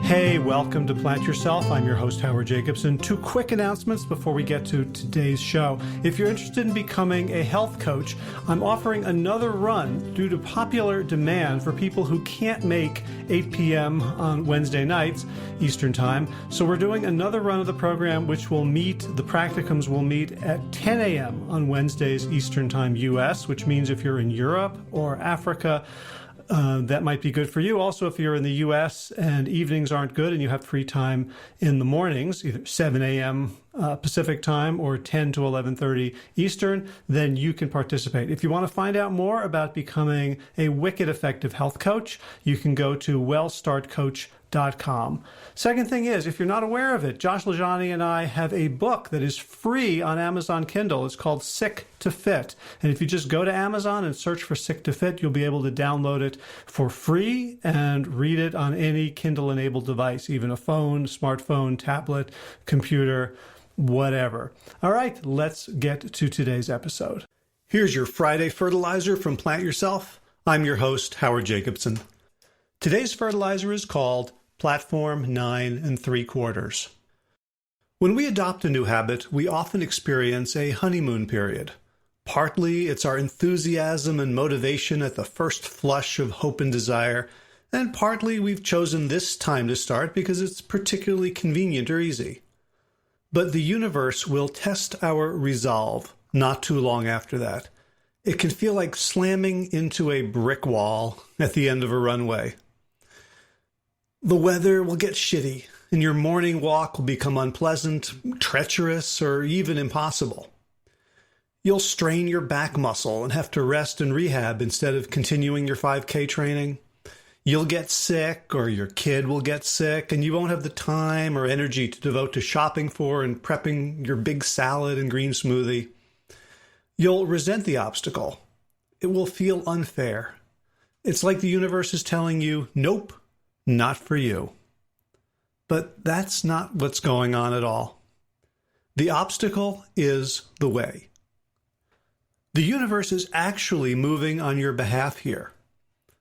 Hey, welcome to Plant Yourself. I'm your host, Howard Jacobson. Two quick announcements before we get to today's show. If you're interested in becoming a health coach, I'm offering another run due to popular demand for people who can't make 8 p.m. on Wednesday nights, Eastern Time. So we're doing another run of the program, which will meet, the practicums will meet at 10 a.m. on Wednesdays, Eastern Time, U.S., which means if you're in Europe or Africa, that might be good for you. Also, if you're in the U.S. and evenings aren't good and you have free time in the mornings, either 7 a.m. Pacific time or 10 to 11:30 Eastern, then you can participate. If you want to find out more about becoming a wicked effective health coach, you can go to wellstartcoach.com. Second thing is, if you're not aware of it, Josh Lajani and I have a book that is free on Amazon Kindle. It's called Sick to Fit. And if you just go to Amazon and search for Sick to Fit, you'll be able to download it for free and read it on any Kindle-enabled device, even a phone, smartphone, tablet, computer, whatever. All right, let's get to today's episode. Here's your Friday fertilizer from Plant Yourself. I'm your host, Howard Jacobson. Today's fertilizer is called Platform 9 3/4. When we adopt a new habit, we often experience a honeymoon period. Partly it's our enthusiasm and motivation at the first flush of hope and desire, and partly we've chosen this time to start because it's particularly convenient or easy. But the universe will test our resolve not too long after that. It can feel like slamming into a brick wall at the end of a runway. The weather will get shitty, and your morning walk will become unpleasant, treacherous, or even impossible. You'll strain your back muscle and have to rest and rehab instead of continuing your 5K training. You'll get sick, or your kid will get sick, and you won't have the time or energy to devote to shopping for and prepping your big salad and green smoothie. You'll resent the obstacle. It will feel unfair. It's like the universe is telling you, nope, not for you. But that's not what's going on at all. The obstacle is the way. The universe is actually moving on your behalf here.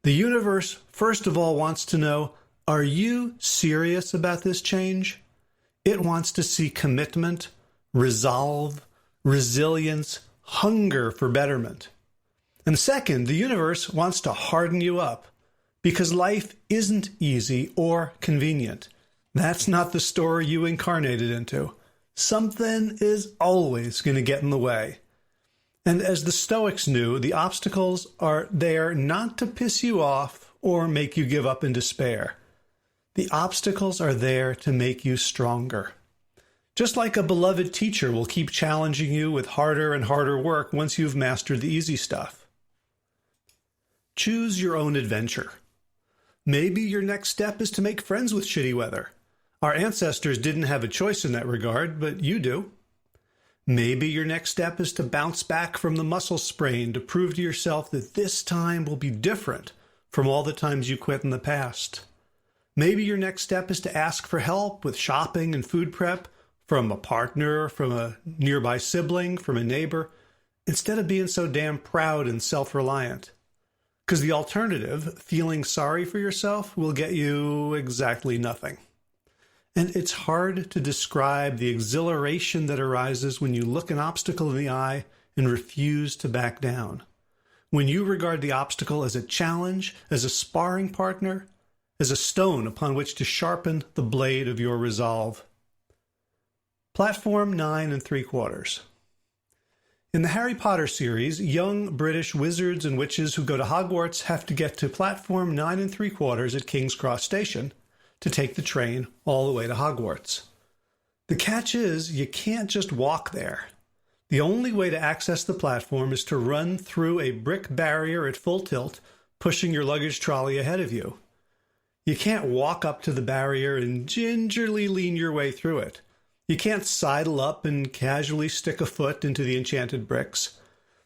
The universe, first of all, wants to know, are you serious about this change? It wants to see commitment, resolve, resilience, hunger for betterment. And second, the universe wants to harden you up because life isn't easy or convenient. That's not the story you incarnated into. Something is always going to get in the way. And as the Stoics knew, the obstacles are there not to piss you off or make you give up in despair. The obstacles are there to make you stronger. Just like a beloved teacher will keep challenging you with harder and harder work once you've mastered the easy stuff. Choose your own adventure. Maybe your next step is to make friends with shitty weather. Our ancestors didn't have a choice in that regard, but you do. Maybe your next step is to bounce back from the muscle sprain to prove to yourself that this time will be different from all the times you quit in the past. Maybe your next step is to ask for help with shopping and food prep from a partner, from a nearby sibling, from a neighbor, instead of being so damn proud and self-reliant. Because the alternative, feeling sorry for yourself, will get you exactly nothing. And it's hard to describe the exhilaration that arises when you look an obstacle in the eye and refuse to back down. When you regard the obstacle as a challenge, as a sparring partner, as a stone upon which to sharpen the blade of your resolve. Platform 9 3/4. In the Harry Potter series, young British wizards and witches who go to Hogwarts have to get to platform 9 3/4 at King's Cross Station to take the train all the way to Hogwarts. The catch is, you can't just walk there. The only way to access the platform is to run through a brick barrier at full tilt, pushing your luggage trolley ahead of you. You can't walk up to the barrier and gingerly lean your way through it. You can't sidle up and casually stick a foot into the enchanted bricks.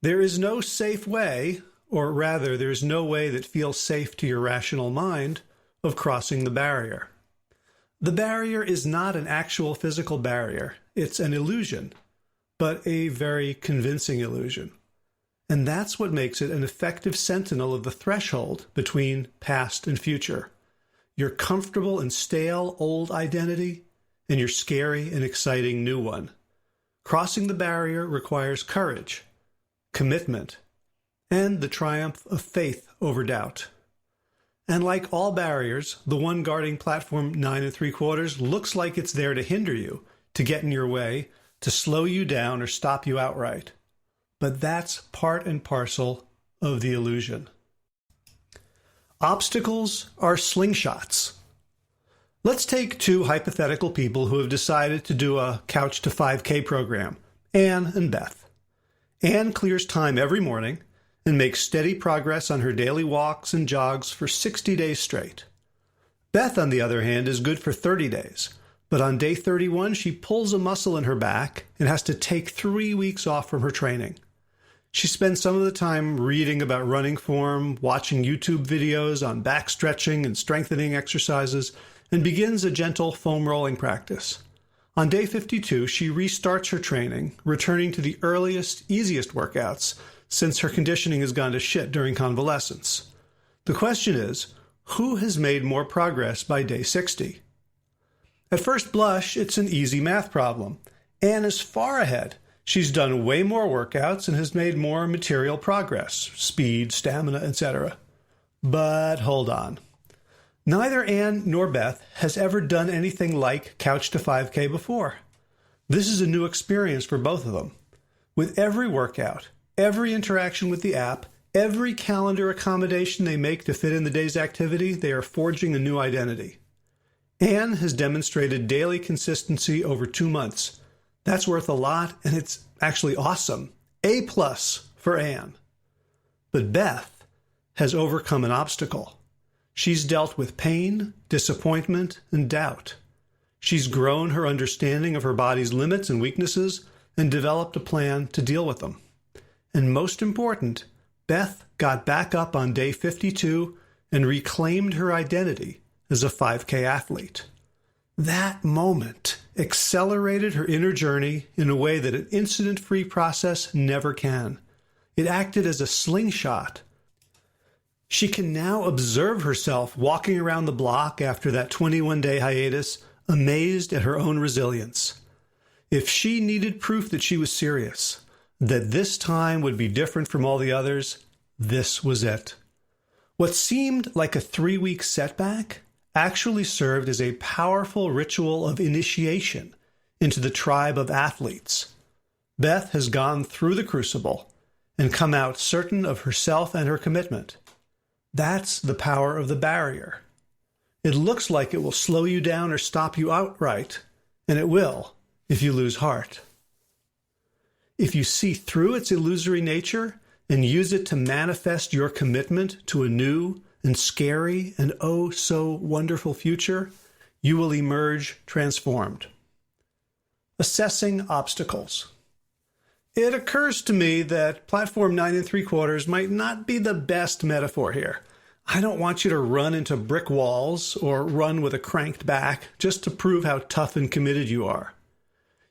There is no safe way, or rather, there is no way that feels safe to your rational mind, of crossing the barrier. The barrier is not an actual physical barrier. It's an illusion, but a very convincing illusion. And that's what makes it an effective sentinel of the threshold between past and future. your comfortable and stale old identity, and your scary and exciting new one. Crossing the barrier requires courage, commitment, and the triumph of faith over doubt. And like all barriers, the one guarding platform 9 3/4 looks like it's there to hinder you, to get in your way, to slow you down or stop you outright. But that's part and parcel of the illusion. Obstacles are slingshots. Let's take two hypothetical people who have decided to do a Couch to 5K program, Anne and Beth. Anne clears time every morning and makes steady progress on her daily walks and jogs for 60 days straight. Beth, on the other hand, is good for 30 days, but on day 31 she pulls a muscle in her back and has to take 3 weeks off from her training. She spends some of the time reading about running form, watching YouTube videos on back stretching and strengthening exercises, and begins a gentle foam rolling practice. On day 52, she restarts her training, returning to the earliest, easiest workouts, since her conditioning has gone to shit during convalescence. The question is, who has made more progress by day 60? At first blush, it's an easy math problem. Anne is far ahead. She's done way more workouts and has made more material progress, speed, stamina, etc. But hold on. Neither Anne nor Beth has ever done anything like Couch to 5K before. This is a new experience for both of them. With every workout, every interaction with the app, every calendar accommodation they make to fit in the day's activity, they are forging a new identity. Anne has demonstrated daily consistency over 2 months. That's worth a lot, and it's actually awesome. A+ for Anne. But Beth has overcome an obstacle. She's dealt with pain, disappointment, and doubt. She's grown her understanding of her body's limits and weaknesses and developed a plan to deal with them. And most important, Beth got back up on day 52 and reclaimed her identity as a 5K athlete. That moment accelerated her inner journey in a way that an incident-free process never can. It acted as a slingshot. She can now observe herself walking around the block after that 21-day hiatus, amazed at her own resilience. If she needed proof that she was serious, that this time would be different from all the others, this was it. What seemed like a 3-week setback actually served as a powerful ritual of initiation into the tribe of athletes. Beth has gone through the crucible and come out certain of herself and her commitment. That's the power of the barrier. It looks like it will slow you down or stop you outright, and it will if you lose heart. If you see through its illusory nature and use it to manifest your commitment to a new and scary and oh so wonderful future, you will emerge transformed. Assessing obstacles. It occurs to me that platform 9 3/4 might not be the best metaphor here. I don't want you to run into brick walls or run with a cranked back just to prove how tough and committed you are.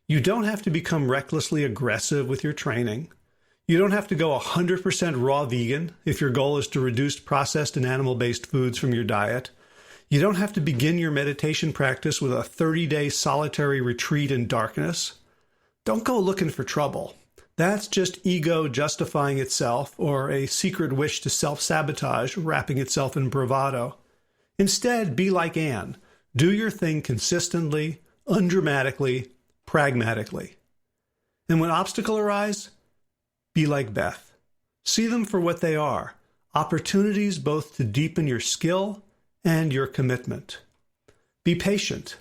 You don't have to become recklessly aggressive with your training. You don't have to go 100% raw vegan if your goal is to reduce processed and animal-based foods from your diet. You don't have to begin your meditation practice with a 30-day solitary retreat in darkness. Don't go looking for trouble. That's just ego justifying itself or a secret wish to self-sabotage wrapping itself in bravado. Instead, be like Anne. Do your thing consistently, undramatically, pragmatically. And when obstacles arise, be like Beth. See them for what they are, opportunities both to deepen your skill and your commitment. Be patient.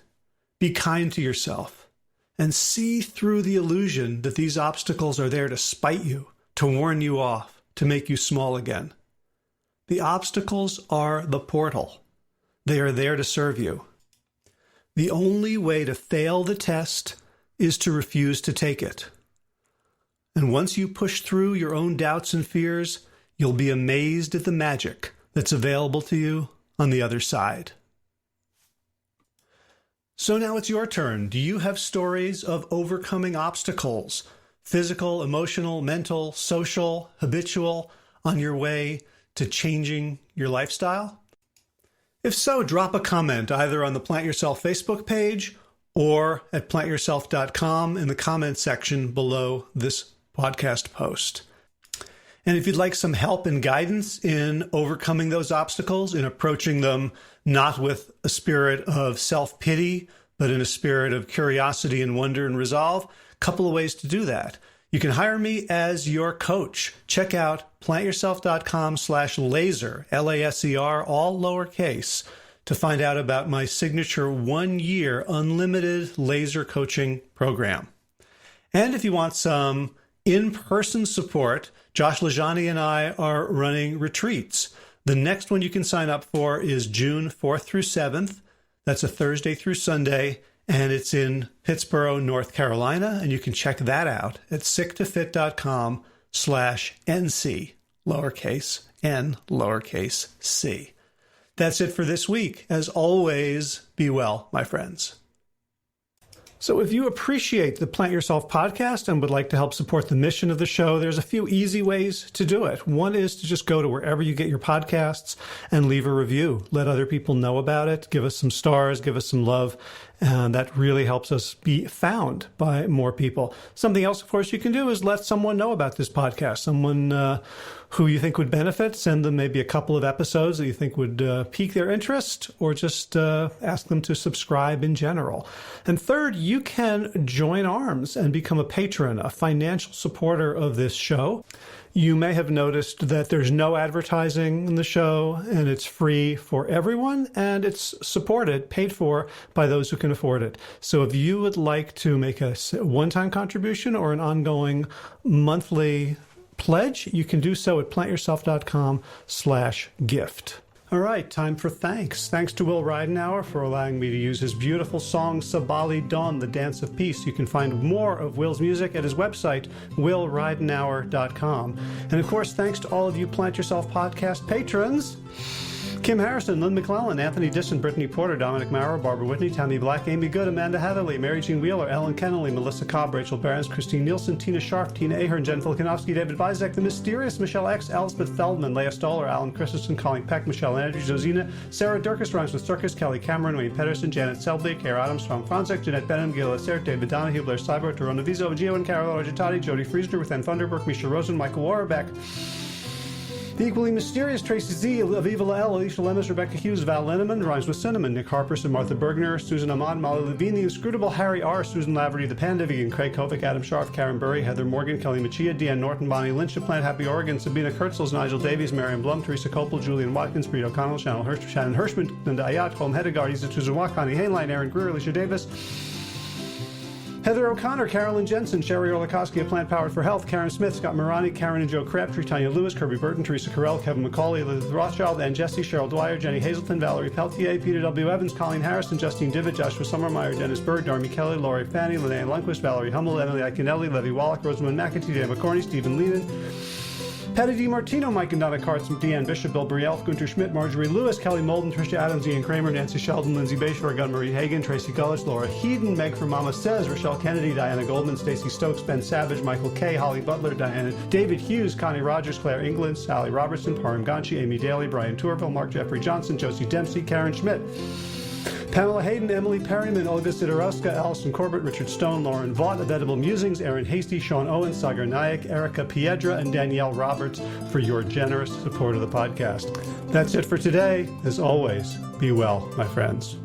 Be kind to yourself. And see through the illusion that these obstacles are there to spite you, to warn you off, to make you small again. The obstacles are the portal. They are there to serve you. The only way to fail the test is to refuse to take it. And once you push through your own doubts and fears, you'll be amazed at the magic that's available to you on the other side. So now it's your turn. Do you have stories of overcoming obstacles, physical, emotional, mental, social, habitual, on your way to changing your lifestyle? If so, drop a comment either on the Plant Yourself Facebook page or at plantyourself.com in the comment section below this podcast post. And if you'd like some help and guidance in overcoming those obstacles, in approaching them not with a spirit of self-pity, but in a spirit of curiosity and wonder and resolve, a couple of ways to do that. You can hire me as your coach. Check out plantyourself.com/laser, L-A-S-E-R, all lowercase, to find out about my signature 1-year unlimited laser coaching program. And if you want some in-person support, Josh Lajani and I are running retreats. The next one you can sign up for is June 4th through 7th. That's a Thursday through Sunday, and it's in Pittsboro, North Carolina. And you can check that out at sicktofit.com/NC, lowercase n, lowercase c. That's it for this week. As always, be well, my friends. So if you appreciate the Plant Yourself podcast and would like to help support the mission of the show, there's a few easy ways to do it. One is to just go to wherever you get your podcasts and leave a review. Let other people know about it. Give us some stars. Give us some love. And that really helps us be found by more people. Something else, of course, you can do is let someone know about this podcast. Someone who you think would benefit. Send them maybe a couple of episodes that you think would pique their interest, or just ask them to subscribe in general. And third, you can join arms and become a patron, a financial supporter of this show. You may have noticed that there's no advertising in the show, and it's free for everyone, and it's supported, paid for by those who can afford it. So if you would like to make a one-time contribution or an ongoing monthly pledge, you can do so at plantyourself.com/gift. All right, time for thanks. Thanks to Will Ridenauer for allowing me to use his beautiful song, Sabali Dawn, The Dance of Peace. You can find more of Will's music at his website, willridenauer.com. And of course, thanks to all of you Plant Yourself podcast patrons. Kim Harrison, Lynn McClellan, Anthony Disson, Brittany Porter, Dominic Maurer, Barbara Whitney, Tammy Black, Amy Good, Amanda Heatherly, Mary Jean Wheeler, Ellen Kennelly, Melissa Cobb, Rachel Behrens, Christine Nielsen, Tina Scharf, Tina Ahern, Jen Filikanovsky, David Vizek, The Mysterious, Michelle X, Elspeth Feldman, Leah Stoller, Alan Christensen, Colleen Peck, Michelle Andrews, Josina, Sarah Durkis, rhymes with Circus, Kelly Cameron, Wayne Pedersen, Janet Selby, Kara Adams, Tom Franzek, Jeanette Benham, Gil Assert, David Donahue, Blair Cyber, Torona Vizo, Gio and Carol Argentati, Jody Friesner, Ruth Ann Thunderberg, Misha Rosen, Michael Warbeck, the equally mysterious Tracy Z, Aviva L, Alicia Lemus, Rebecca Hughes, Val Lenneman, rhymes with Cinnamon, Nick Harperson, Martha Bergner, Susan Ahmad, Molly Levine, The Inscrutable Harry R, Susan Laverty, The Panda Vegan, Craig Kovic, Adam Scharf, Karen Burry, Heather Morgan, Kelly Machia, Deanne Norton, Bonnie Lynch, Plant Happy Oregon, Sabina Kurtzels, Nigel Davies, Marion Blum, Teresa Copel, Julian Watkins, Breed O'Connell, Shannon Hirschman, Linda Ayat, Colm Hedegaard, Isa Tuzuma, Connie Hainline, Aaron Greer, Alicia Davis, Heather O'Connor, Carolyn Jensen, Sherry Orlikowski of Plant Powered for Health, Karen Smith, Scott Morani, Karen and Joe Crabtree, Tanya Lewis, Kirby Burton, Teresa Carell, Kevin McCauley, Elizabeth Rothschild, Ann Jesse, Cheryl Dwyer, Jenny Hazelton, Valerie Peltier, Peter W. Evans, Colleen Harrison, Justine Divitt, Joshua Sommermeyer, Dennis Berg, Darmy Kelly, Laurie Fanny, Linnea Lundquist, Valerie Hummel, Emily Iaconelli, Levy Wallach, Rosamund McAtee, Dan McCorney, Stephen Lehman, Patty DiMartino, Mike and Donna Kartz, Deanne Bishop, Bill Brielf, Gunter Schmidt, Marjorie Lewis, Kelly Molden, Tricia Adams, Ian Kramer, Nancy Sheldon, Lindsay Bayshore, Gunn-Marie Hagan, Tracy Gullich, Laura Heaton, Meg for Mama Says, Rochelle Kennedy, Diana Goldman, Stacey Stokes, Ben Savage, Michael Kay, Holly Butler, Diana, David Hughes, Connie Rogers, Claire England, Sally Robertson, Param Ganchi, Amy Daly, Brian Tourville, Mark Jeffrey Johnson, Josie Dempsey, Karen Schmidt, Pamela Hayden, Emily Perryman, Olga Sidorowska, Allison Corbett, Richard Stone, Lauren Vaught of Edible Musings, Aaron Hasty, Sean Owen, Sagar Nayak, Erica Piedra, and Danielle Roberts for your generous support of the podcast. That's it for today. As always, be well, my friends.